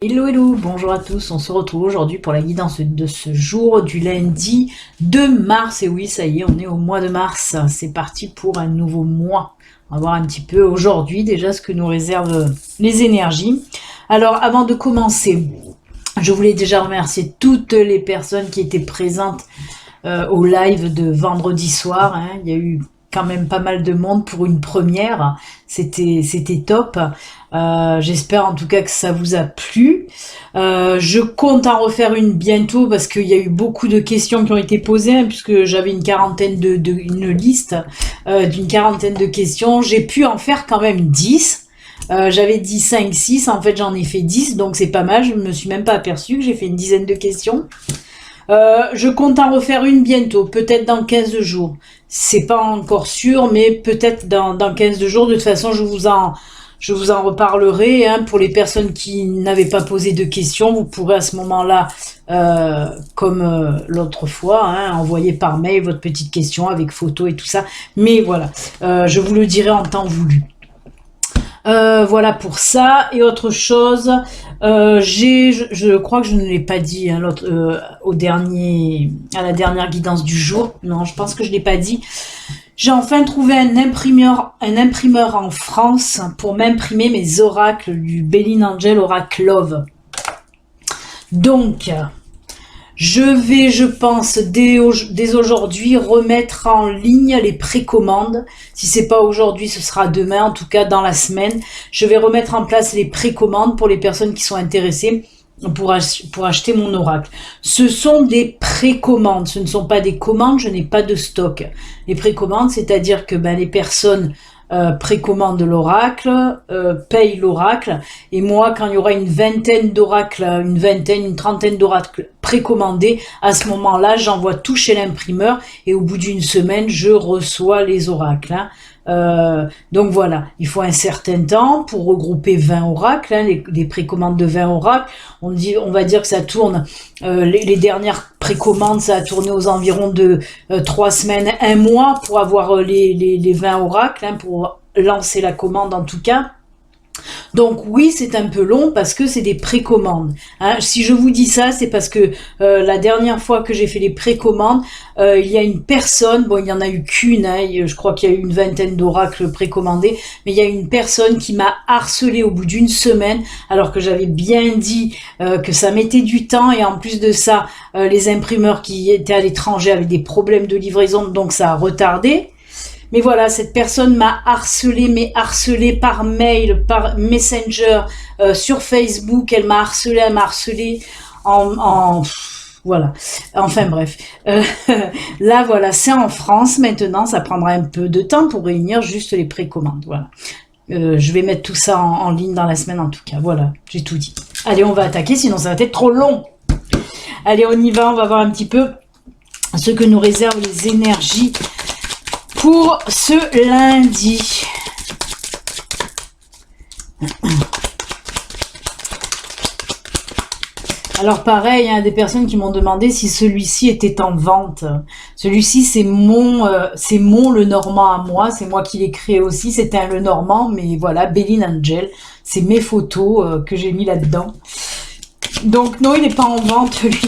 Hello hello, bonjour à tous, on se retrouve aujourd'hui pour la guidance de ce jour du lundi 2 mars, et oui ça y est on est au mois de mars, c'est parti pour un nouveau mois. On va voir un petit peu aujourd'hui déjà ce que nous réservent les énergies. Alors avant de commencer, je voulais déjà remercier toutes les personnes qui étaient présentes au live de vendredi soir, hein. Il y a eu quand même pas mal de monde pour une première, c'était top. J'espère en tout cas que ça vous a plu. Je compte en refaire une bientôt parce qu'il y a eu beaucoup de questions qui ont été posées, hein, puisque j'avais une quarantaine une liste d'une quarantaine de questions. J'ai pu en faire quand même 10. J'avais dit 5, 6, en fait j'en ai fait 10, donc c'est pas mal, je me suis même pas aperçue que j'ai fait une dizaine de questions. Je compte en refaire une bientôt, peut-être dans 15 jours. C'est pas encore sûr, mais peut-être dans 15 jours. De toute façon, je vous en reparlerai. Hein, pour les personnes qui n'avaient pas posé de questions, vous pourrez à ce moment-là, comme l'autre fois, hein, envoyer par mail votre petite question avec photo et tout ça. Mais voilà, je vous le dirai en temps voulu. Voilà pour ça. Et autre chose, je crois que je ne l'ai pas dit, hein, à la dernière guidance du jour. Non, je pense que je l'ai pas dit. J'ai enfin trouvé un imprimeur en France pour m'imprimer mes oracles du Belin Angel Oracle Love. Donc, je pense, dès aujourd'hui, remettre en ligne les précommandes. Si c'est pas aujourd'hui, ce sera demain, en tout cas dans la semaine. Je vais remettre en place les précommandes pour les personnes qui sont intéressées pour acheter mon oracle. Ce sont des précommandes, ce ne sont pas des commandes, je n'ai pas de stock. Les précommandes, c'est-à-dire que les personnes précommande l'oracle, paye l'oracle, et moi, quand il y aura une vingtaine d'oracles, une trentaine d'oracles précommandés, à ce moment-là, j'envoie tout chez l'imprimeur, et au bout d'une semaine, je reçois les oracles. Hein. Donc voilà, il faut un certain temps pour regrouper 20 oracles, hein, les précommandes de 20 oracles. On va dire que ça tourne, les dernières précommandes, ça a tourné aux environs de 3 semaines, 1 mois pour avoir les 20 oracles, hein, pour lancer la commande en tout cas. Donc oui, c'est un peu long parce que c'est des précommandes. Hein. Si je vous dis ça, c'est parce que la dernière fois que j'ai fait les précommandes, il y a une personne, bon il y en a eu qu'une, hein, je crois qu'il y a eu une vingtaine d'oracles précommandés, mais il y a une personne qui m'a harcelé au bout d'une semaine, alors que j'avais bien dit que ça mettait du temps, et en plus de ça, les imprimeurs qui étaient à l'étranger avaient des problèmes de livraison, donc ça a retardé. Mais voilà, cette personne m'a harcelé, mais harcelé par mail, par Messenger, sur Facebook. Elle m'a harcelé voilà. Enfin bref. Là, voilà, c'est en France maintenant. Ça prendra un peu de temps pour réunir juste les précommandes. Voilà. Je vais mettre tout ça en ligne dans la semaine en tout cas. Voilà, j'ai tout dit. Allez, on va attaquer, sinon ça va être trop long. Allez, on y va. On va voir un petit peu ce que nous réservent les énergies pour ce lundi. Alors pareil, il y a des personnes qui m'ont demandé si celui-ci était en vente. Celui-ci, c'est mon Lenormand à moi, c'est moi qui l'ai créé aussi, c'était un Lenormand, mais voilà, Belin Angel, c'est mes photos que j'ai mis là-dedans. Donc non, il n'est pas en vente, lui.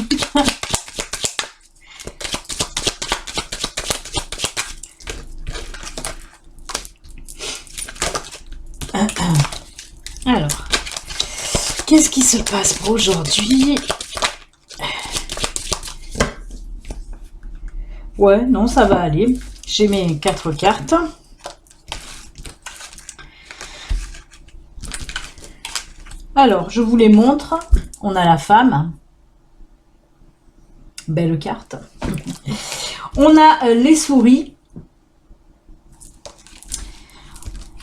Alors, qu'est-ce qui se passe pour aujourd'hui? Ouais, non, ça va aller. J'ai mes 4 cartes. Alors, je vous les montre. On a la femme. Belle carte. On a les souris.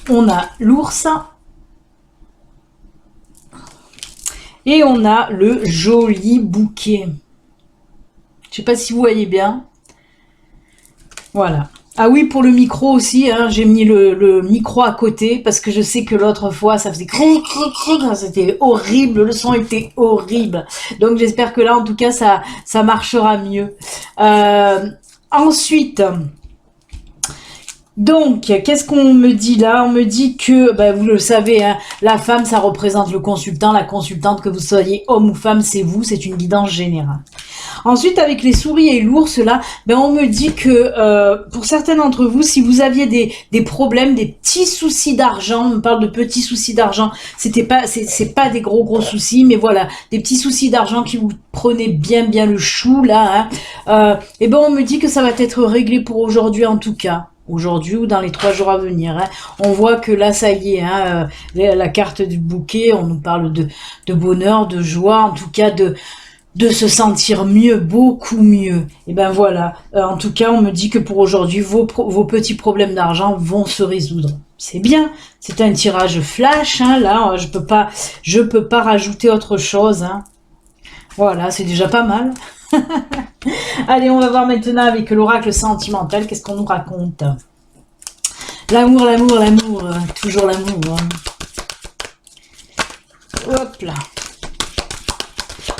On a l'ours. Et on a le joli bouquet. Je sais pas si vous voyez bien. Voilà. Ah oui, pour le micro aussi, hein, j'ai mis le micro à côté parce que je sais que l'autre fois, ça faisait cric, cric, cric. C'était horrible, le son était horrible. Donc j'espère que là, en tout cas, ça marchera mieux. Ensuite, Donc, qu'est-ce qu'on me dit là? On me dit que, ben, vous le savez, hein, la femme, ça représente le consultant. La consultante, que vous soyez homme ou femme, c'est vous. C'est une guidance générale. Ensuite, avec les souris et l'ours, là, ben, on me dit que pour certains d'entre vous, si vous aviez des problèmes, des petits soucis d'argent, on me parle de petits soucis d'argent, c'est pas des gros soucis, mais voilà, des petits soucis d'argent qui vous prenaient bien le chou, là, hein, et ben, on me dit que ça va être réglé pour aujourd'hui, en tout cas. Aujourd'hui ou dans les 3 jours à venir. Hein. On voit que là, ça y est, hein, la carte du bouquet, on nous parle de bonheur, de joie, en tout cas de se sentir mieux, beaucoup mieux. Et ben voilà, en tout cas, on me dit que pour aujourd'hui, vos petits problèmes d'argent vont se résoudre. C'est bien, c'est un tirage flash, hein, là, je peux pas rajouter autre chose. Hein. Voilà, c'est déjà pas mal. Allez, on va voir maintenant avec l'oracle sentimental, qu'est-ce qu'on nous raconte? L'amour, toujours l'amour. Hop là.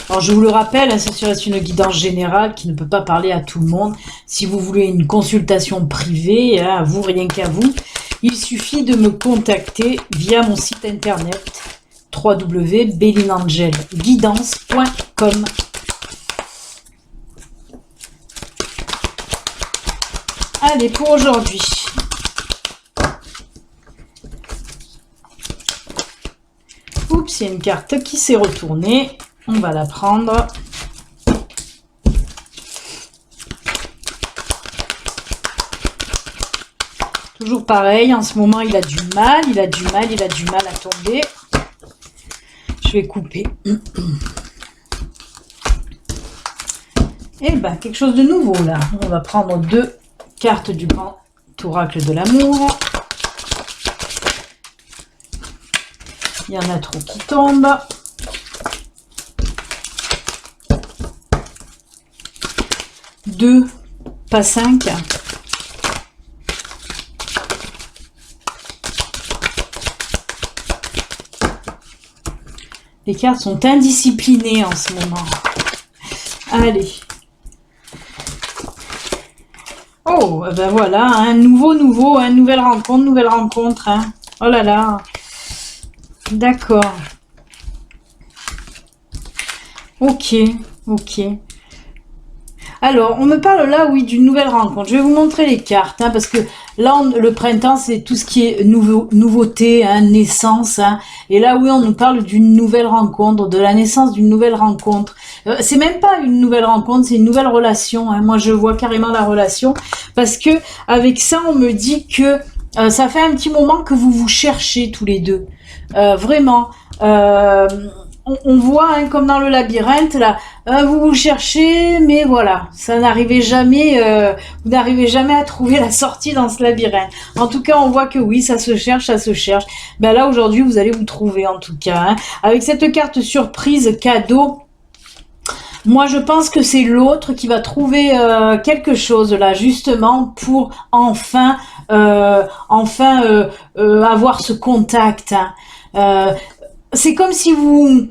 Alors, je vous le rappelle, ce reste une guidance générale qui ne peut pas parler à tout le monde. Si vous voulez une consultation privée, hein, à vous, rien qu'à vous, il suffit de me contacter via mon site internet www.bellinangelguidance.com. Allez, pour aujourd'hui. Oups, il y a une carte qui s'est retournée. On va la prendre. Toujours pareil, en ce moment, il a du mal à tomber. Je vais couper. Et ben, quelque chose de nouveau, là. On va prendre 2 cartes du grand oracle de l'amour. Il y en a trop qui tombent. Deux, pas 5. Les cartes sont indisciplinées en ce moment. Allez. Oh, ben voilà, un nouveau, une nouvelle rencontre. Hein. Oh là là. D'accord. Ok. Alors, on me parle là, oui, d'une nouvelle rencontre. Je vais vous montrer les cartes, hein, parce que là, le printemps, c'est tout ce qui est nouveauté, hein, naissance. Hein, et là, oui, on nous parle d'une nouvelle rencontre, de la naissance d'une nouvelle rencontre. C'est même pas une nouvelle rencontre, c'est une nouvelle relation. Hein. Moi, je vois carrément la relation, parce que avec ça, on me dit que ça fait un petit moment que vous vous cherchez tous les deux. Vraiment. On voit, hein, comme dans le labyrinthe, là, vous vous cherchez, mais voilà, ça n'arrivait jamais, vous n'arrivez jamais à trouver la sortie dans ce labyrinthe. En tout cas, on voit que oui, ça se cherche. Ben là, aujourd'hui, vous allez vous trouver, en tout cas. Hein. Avec cette carte surprise, cadeau, moi, je pense que c'est l'autre qui va trouver quelque chose, là, justement, pour enfin avoir ce contact. Hein. C'est comme si vous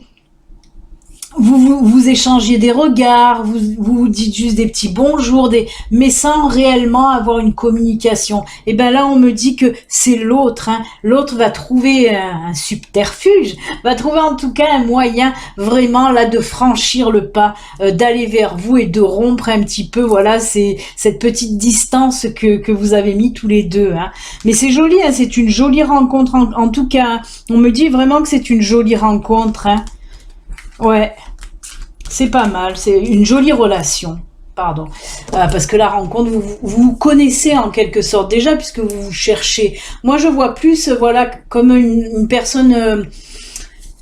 échangez des regards, vous dites juste des petits bonjours, mais sans réellement avoir une communication. Et ben là, on me dit que c'est l'autre. Hein. L'autre va trouver un subterfuge, va trouver en tout cas un moyen vraiment là de franchir le pas, d'aller vers vous et de rompre un petit peu. Voilà, c'est cette petite distance que vous avez mis tous les deux. Hein. Mais c'est joli, hein, c'est une jolie rencontre en tout cas. Hein. On me dit vraiment que c'est une jolie rencontre. Hein. Ouais, c'est pas mal, c'est une jolie relation, pardon, parce que la rencontre, vous connaissez en quelque sorte déjà, puisque vous vous cherchez. Moi, je vois plus, voilà, comme une personne,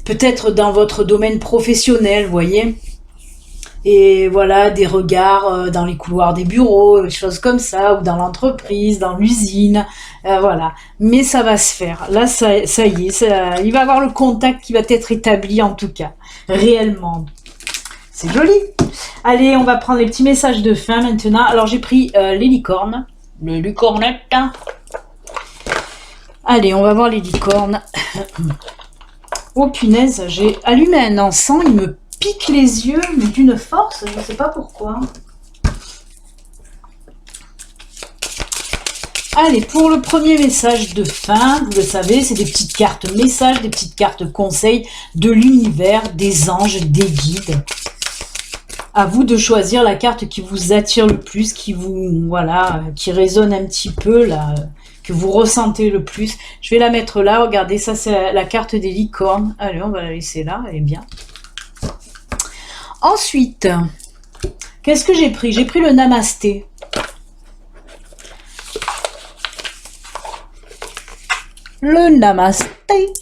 peut-être dans votre domaine professionnel, vous voyez, et voilà, des regards dans les couloirs des bureaux, des choses comme ça, ou dans l'entreprise, dans l'usine, voilà. Mais ça va se faire. Là, ça y est, il va y avoir le contact qui va être établi, en tout cas, réellement. C'est joli. Allez, on va prendre les petits messages de fin maintenant. Alors, j'ai pris les licornes. Les licornettes. Allez, on va voir les licornes. Oh punaise, j'ai allumé un encens, il me pique les yeux, mais d'une force, je ne sais pas pourquoi. Allez, pour le premier message de fin, vous le savez, c'est des petites cartes messages, des petites cartes conseils de l'univers, des anges, des guides. À vous de choisir la carte qui vous attire le plus, qui vous, voilà, qui résonne un petit peu, là, que vous ressentez le plus. Je vais la mettre là, regardez, ça c'est la carte des licornes. Allez, on va la laisser là, elle est bien. Ensuite, qu'est-ce que j'ai pris? J'ai pris le Namasté. Le Namasté.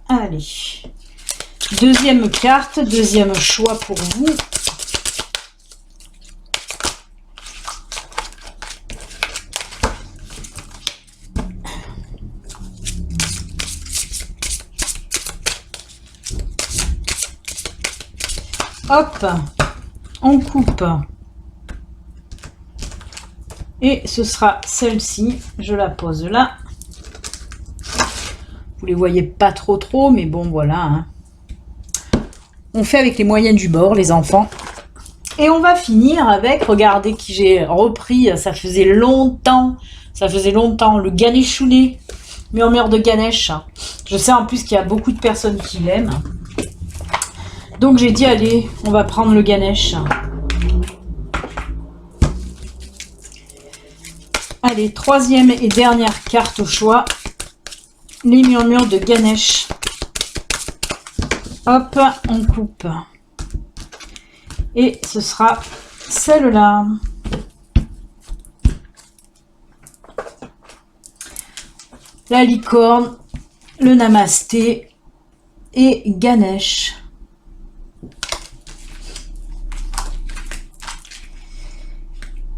Allez. Deuxième carte, deuxième choix pour vous. Hop, on coupe. Et ce sera celle-ci. Je la pose là. Vous les voyez pas trop, mais bon, voilà. Hein. On fait avec les moyens du bord, les enfants. Et on va finir avec, regardez qui j'ai repris, ça faisait longtemps, le Ganeshouné, murmure de Ganesh. Je sais en plus qu'il y a beaucoup de personnes qui l'aiment. Donc j'ai dit, allez, on va prendre le Ganesh. Allez, troisième et dernière carte au choix. Les murmures de Ganesh. Hop, on coupe. Et ce sera celle-là. La licorne, le Namasté et Ganesh.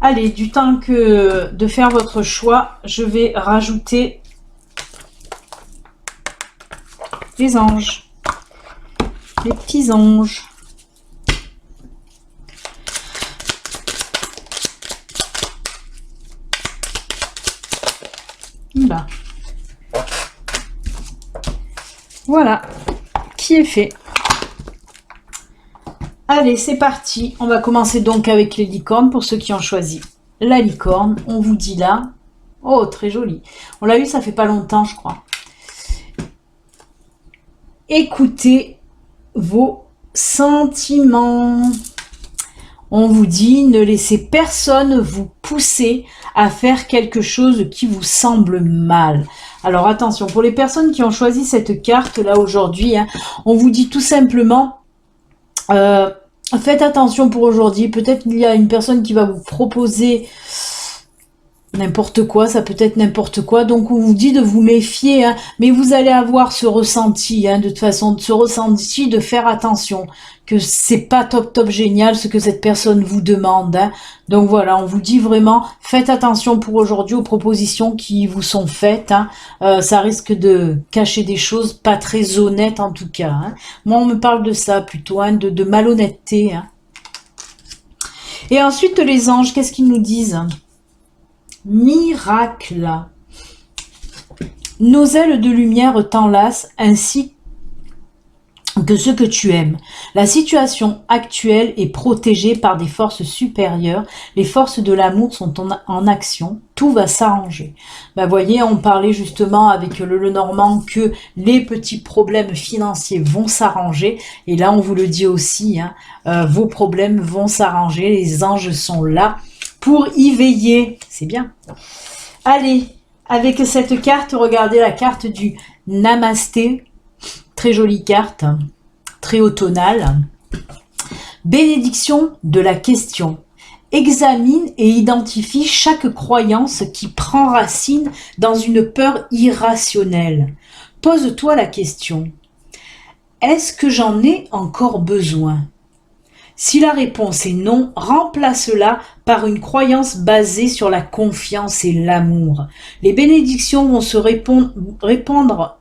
Allez, du temps que de faire votre choix, je vais rajouter les anges, les petits anges. Là. Voilà, qui est fait. Allez, c'est parti. On va commencer donc avec les licornes pour ceux qui ont choisi la licorne. On vous dit là. Oh, très joli. On l'a eu, ça fait pas longtemps, je crois. Écoutez vos sentiments. On vous dit, ne laissez personne vous pousser à faire quelque chose qui vous semble mal. Alors attention, pour les personnes qui ont choisi cette carte là aujourd'hui, hein, on vous dit tout simplement, faites attention pour aujourd'hui. Peut-être qu'il y a une personne qui va vous proposer n'importe quoi, ça peut être n'importe quoi, donc on vous dit de vous méfier, hein, mais vous allez avoir ce ressenti, hein, de toute façon, ce ressenti de faire attention, que c'est pas top génial ce que cette personne vous demande, hein. Donc voilà, on vous dit vraiment, faites attention pour aujourd'hui aux propositions qui vous sont faites, hein. Ça risque de cacher des choses pas très honnêtes en tout cas, hein. Moi on me parle de ça plutôt, hein, de malhonnêteté, hein. Et ensuite les anges, qu'est-ce qu'ils nous disent? Miracle. Nos ailes de lumière t'enlacent ainsi que ceux que tu aimes. La situation actuelle est protégée par des forces supérieures. Les forces de l'amour sont en action. Tout va s'arranger. Ben, voyez, on parlait justement avec le Normand que les petits problèmes financiers vont s'arranger. Et là, on vous le dit aussi, hein, vos problèmes vont s'arranger. Les anges sont là pour y veiller. C'est bien. Allez, avec cette carte, regardez la carte du Namasté. Très jolie carte, très automnale. Bénédiction de la question. Examine et identifie chaque croyance qui prend racine dans une peur irrationnelle. Pose-toi la question. Est-ce que j'en ai encore besoin ? Si la réponse est non, remplace-la par une croyance basée sur la confiance et l'amour. Les bénédictions vont se répandre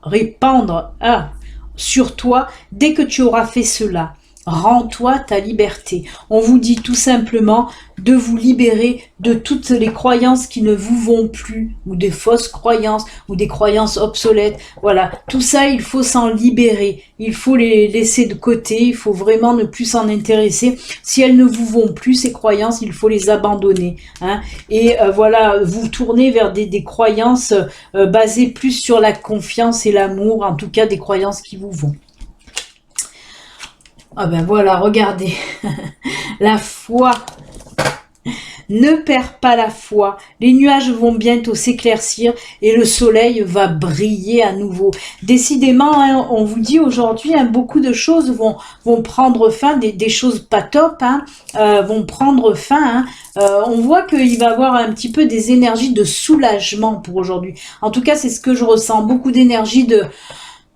sur toi dès que tu auras fait cela. Rends-toi ta liberté. On vous dit tout simplement de vous libérer de toutes les croyances qui ne vous vont plus, ou des fausses croyances, ou des croyances obsolètes. Voilà, tout ça, il faut s'en libérer. Il faut les laisser de côté, il faut vraiment ne plus s'en intéresser. Si elles ne vous vont plus, ces croyances, il faut les abandonner. Hein. Et voilà, vous tournez vers des croyances basées plus sur la confiance et l'amour, en tout cas des croyances qui vous vont. Ah ben voilà, regardez, la foi. Ne perds pas la foi, les nuages vont bientôt s'éclaircir et le soleil va briller à nouveau. Décidément, hein, on vous dit aujourd'hui, hein, beaucoup de choses vont prendre fin, des choses pas top, hein, vont prendre fin. Hein. On voit qu'il va y avoir un petit peu des énergies de soulagement pour aujourd'hui. En tout cas, c'est ce que je ressens, beaucoup d'énergie de...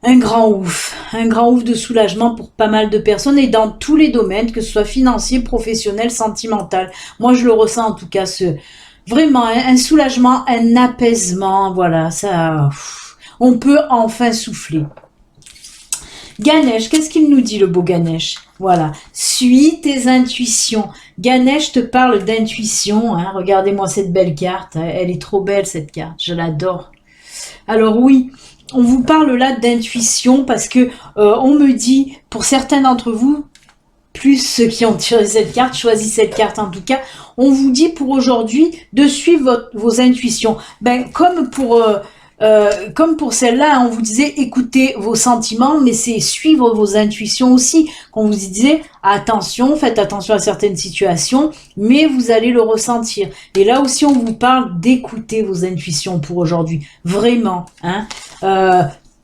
un grand ouf de soulagement pour pas mal de personnes et dans tous les domaines, que ce soit financier, professionnel, sentimental. Moi, je le ressens en tout cas, vraiment un soulagement, un apaisement, voilà, ça, on peut enfin souffler. Ganesh, qu'est-ce qu'il nous dit le beau Ganesh? Voilà, suis tes intuitions. Ganesh te parle d'intuition, hein. Regardez-moi cette belle carte, elle est trop belle cette carte, je l'adore. Alors oui, on vous parle là d'intuition parce que on me dit, pour certains d'entre vous, plus ceux qui ont tiré cette carte, choisi cette carte en tout cas, on vous dit pour aujourd'hui de suivre vos intuitions. Ben, comme pour celle-là, on vous disait écoutez vos sentiments, mais c'est suivre vos intuitions aussi. Qu'on vous disait attention, faites attention à certaines situations, mais vous allez le ressentir. Et là aussi, on vous parle d'écouter vos intuitions pour aujourd'hui. Vraiment, hein.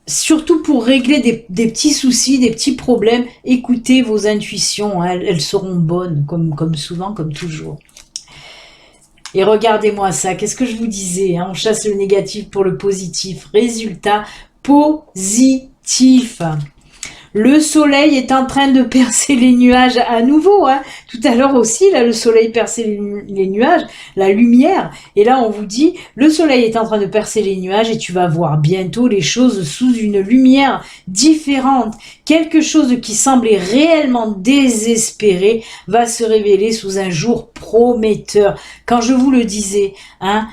Surtout pour régler des petits soucis, des petits problèmes, écoutez vos intuitions, hein, elles seront bonnes, comme souvent, comme toujours. Et regardez-moi ça, qu'est-ce que je vous disais, hein, on chasse le négatif pour le positif. Résultat positif. Le soleil est en train de percer les nuages à nouveau. Hein. Tout à l'heure aussi, là, le soleil perçait les nuages, la lumière. Et là, on vous dit, le soleil est en train de percer les nuages et tu vas voir bientôt les choses sous une lumière différente. Quelque chose qui semblait réellement désespéré va se révéler sous un jour prometteur. Quand je vous le disais, hein,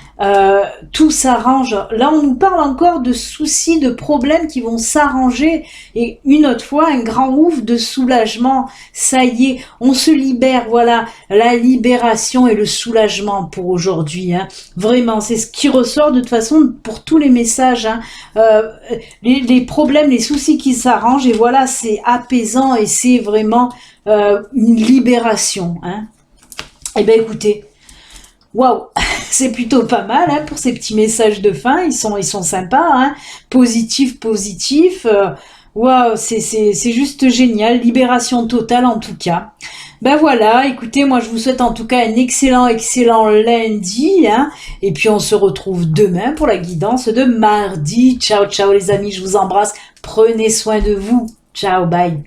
tout s'arrange. Là, on nous parle encore de soucis, de problèmes qui vont s'arranger. Et une autre fois, un grand ouf de soulagement. Ça y est, on se libère. Voilà, la libération et le soulagement pour aujourd'hui. Hein. Vraiment, c'est ce qui ressort de toute façon pour tous les messages. Hein. Les problèmes, les soucis qui s'arrangent. Et voilà, c'est apaisant et c'est vraiment une libération. Hein. Eh bien, écoutez, waouh, c'est plutôt pas mal hein, pour ces petits messages de fin. Ils sont sympas, hein. Positif. Waouh, c'est juste génial. Libération totale en tout cas. Ben voilà, écoutez, moi je vous souhaite en tout cas un excellent lundi. Hein, et puis on se retrouve demain pour la guidance de mardi. Ciao les amis, je vous embrasse. Prenez soin de vous. Ciao, bye.